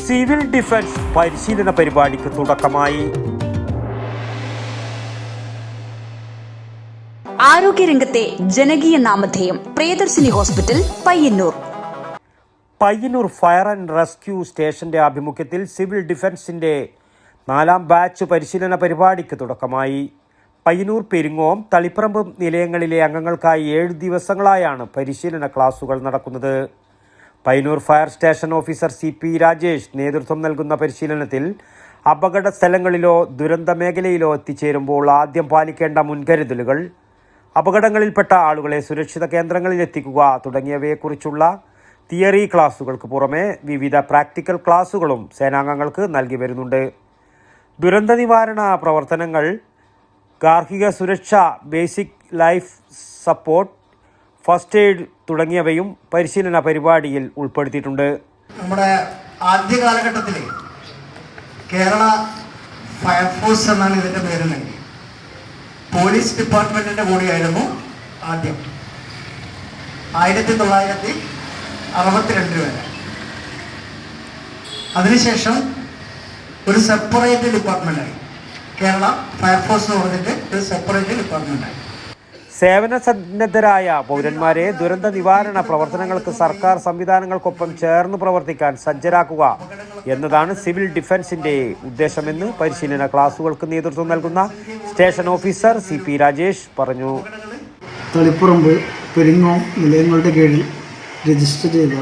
Civil defence പരിശീലന പരിപാടിക്ക് തുടക്കമായി. ആരോഗ്യരംഗത്തെ ജനകീയ നാമധേയം Priyadarshini hospital Payyanur. Payyanur fire and rescue സ്റ്റേഷന്റെ ആഭിമുഖ്യത്തിൽ സിവിൽ ഡിഫൻസിന്റെ 4ാം ബാച്ച് പരിശീലന പരിപാടിക്ക് തുടക്കമായി. പയ്യന്നൂർ, പെരിങ്ങോം, തളിപ്പറമ്പ് നിലയങ്ങളിലെ അംഗങ്ങൾക്കായി 7 ദിവസങ്ങളായാണ് പരിശീലന ക്ലാസുകൾ നടക്കുന്നത്. Payyanur fire station officer CP Rajesh നേതൃത്വം നൽകുന്ന പരിശീലനത്തിൽ അപകട സ്ഥലങ്ങളിലോ ദുരന്ത മേഖലയിലോ എത്തിച്ചേരുമ്പോൾ ആദ്യം പാലിക്കേണ്ട മുൻകരുതലുകൾ, അപകടങ്ങളിൽപ്പെട്ട ആളുകളെ സുരക്ഷിത കേന്ദ്രങ്ങളിൽ എത്തിക്കുക തുടങ്ങിയവയെക്കുറിച്ചുള്ള തിയറി ക്ലാസുകൾക്ക് പുറമെ വിവിധ പ്രാക്ടിക്കൽ ക്ലാസുകളും സേനാംഗങ്ങൾക്ക് നൽകി വരുന്നുണ്ട്. ദുരന്ത നിവാരണ പ്രവർത്തനങ്ങൾ, ഗാർഹിക സുരക്ഷ, basic life support, first aid തുടങ്ങിയവയും പരിശീലന പരിപാടിയിൽ ഉൾപ്പെടുത്തിയിട്ടുണ്ട്. നമ്മുടെ ആദ്യ കാലഘട്ടത്തിൽ കേരള ഫയർഫോഴ്സ് എന്നാണ് ഇതിൻ്റെ പേര്. പോലീസ് ഡിപ്പാർട്ട്മെൻറ്റിൻ്റെ കൂടെയായിരുന്നു ആദ്യം 1962 വരെ. അതിനുശേഷം ഒരു സെപ്പറേറ്റ് ഡിപ്പാർട്ട്മെൻറ്റായി. കേരള ഫയർഫോഴ്സ് എന്ന് പറഞ്ഞിട്ട് ഒരു സെപ്പറേറ്റ് ഡിപ്പാർട്ട്മെൻറ്റായി. സേവന സന്നദ്ധരായ പൗരന്മാരെ ദുരന്ത നിവാരണ പ്രവർത്തനങ്ങൾക്ക് സർക്കാർ സംവിധാനങ്ങൾക്കൊപ്പം ചേർന്ന് പ്രവർത്തിക്കാൻ സജ്ജരാക്കുക എന്നതാണ് സിവിൽ ഡിഫൻസിന്റെ ഉദ്ദേശമെന്ന് പരിശീലന ക്ലാസുകൾക്ക് നേതൃത്വം നൽകുന്ന സ്റ്റേഷൻ ഓഫീസർ CP രാജേഷ് പറഞ്ഞു. തളിപ്പറമ്പ്, പെരിങ്ങോം നിലയങ്ങളുടെ കീഴിൽ രജിസ്റ്റർ ചെയ്ത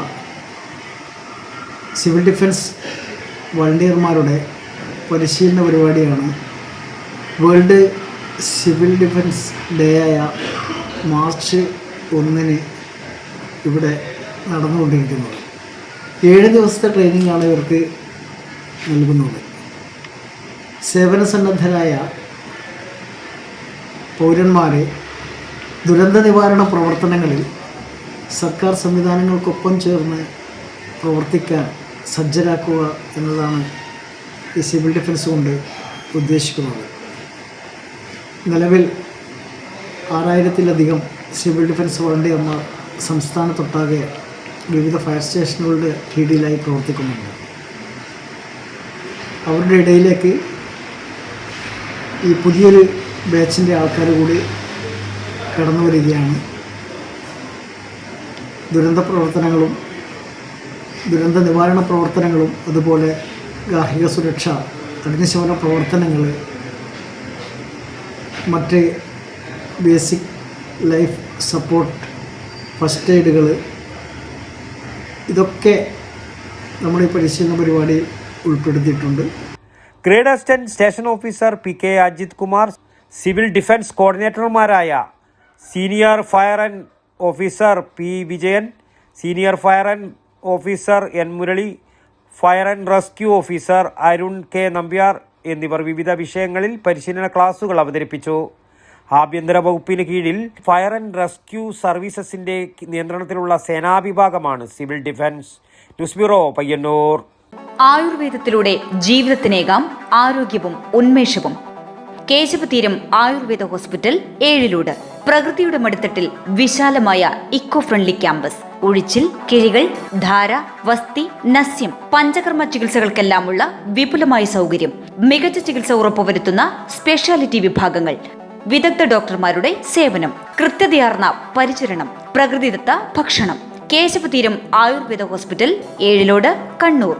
സിവിൽ ഡിഫൻസ് വളണ്ടിയർമാരുടെ പരിശീലന പരിപാടിയാണ് വേൾഡ് സിവിൽ ഡിഫൻസ് ഡേ ആയ മാർച്ച് 1 ഇവിടെ നടന്നുകൊണ്ടിരിക്കുന്നത്. 7 ദിവസത്തെ ട്രെയിനിങ്ങാണ് ഇവർക്ക് നൽകുന്നത്. സേവന സന്നദ്ധരായ പൗരന്മാരെ ദുരന്ത നിവാരണ പ്രവർത്തനങ്ങളിൽ സർക്കാർ സംവിധാനങ്ങൾക്കൊപ്പം ചേർന്ന് പ്രവർത്തിക്കാൻ സജ്ജരാക്കുക എന്നതാണ് ഈ സിവിൽ ഡിഫൻസ് കൊണ്ട് ഉദ്ദേശിക്കുന്നത്. നിലവിൽ 6000-ലധികം സിവിൽ ഡിഫൻസ് വളണ്ടിയർമാർ സംസ്ഥാനത്തൊട്ടാകെ വിവിധ ഫയർ സ്റ്റേഷനുകളുടെ കീഴിലായി പ്രവർത്തിക്കുന്നുണ്ട്. അവരുടെ ഇടയിലേക്ക് ഈ പുതിയൊരു ബാച്ചിൻ്റെ ആൾക്കാർ കൂടി കടന്നു വരികയാണ്. ദുരന്ത പ്രവർത്തനങ്ങളും ദുരന്ത നിവാരണ പ്രവർത്തനങ്ങളും അതുപോലെ ഗാർഹിക സുരക്ഷ, അഗ്നിശമന പ്രവർത്തനങ്ങൾ, മറ്റ് ബേസിക് ലൈഫ് സപ്പോർട്ട്, ഫസ്റ്റ് എയ്ഡുകൾ, ഇതൊക്കെ നമ്മുടെ ഈ പരിശീലന പരിപാടിയിൽ ഉൾപ്പെടുത്തിയിട്ടുണ്ട്. Grade assistant station officer PK Ajith Kumar, civil defence കോർഡിനേറ്റർമാരായ senior fire and officer P Vijayan, senior fire and officer N Murali, fire and rescue officer Arun K Nambiar എന്നിവർ വിവിധ വിഷയങ്ങളിൽ പരിശീലന ക്ലാസുകൾ അവതരിപ്പിച്ചു. ആഭ്യന്തര വകുപ്പിന് കീഴിൽ ഫയർ ആൻഡ് റെസ്ക്യൂ സർവീസസിന്റെ നിയന്ത്രണത്തിലുള്ള സേനാവിഭാഗമാണ് civil defence. News bureau, Payyanur. ആയുർവേദത്തിലൂടെ ജീവിതത്തിനേകാം ആരോഗ്യവും ഉന്മേഷവും. കേശവതീരം ആയുർവേദ ഹോസ്പിറ്റൽ, ഏഴിലൂട്. പ്രകൃതിയുടെ മടിത്തട്ടിൽ വിശാലമായ ഇക്കോ ഫ്രണ്ട്ലി ക്യാമ്പസ്. ഒഴിച്ചിൽ, കിഴികൾ, ധാര, വസ്തി, നസ്യം, പഞ്ചകർമ്മ ചികിത്സകൾക്കെല്ലാമുള്ള വിപുലമായ സൗകര്യം. മികച്ച ചികിത്സ ഉറപ്പുവരുത്തുന്ന സ്പെഷ്യാലിറ്റി വിഭാഗങ്ങൾ, വിദഗ്ധ ഡോക്ടർമാരുടെ സേവനം, കൃത്യതയാർന്ന പരിചരണം, പ്രകൃതിദത്ത ഭക്ഷണം. കേശവതീരം ആയുർവേദ ഹോസ്പിറ്റൽ, ഏഴിലോട്, കണ്ണൂർ.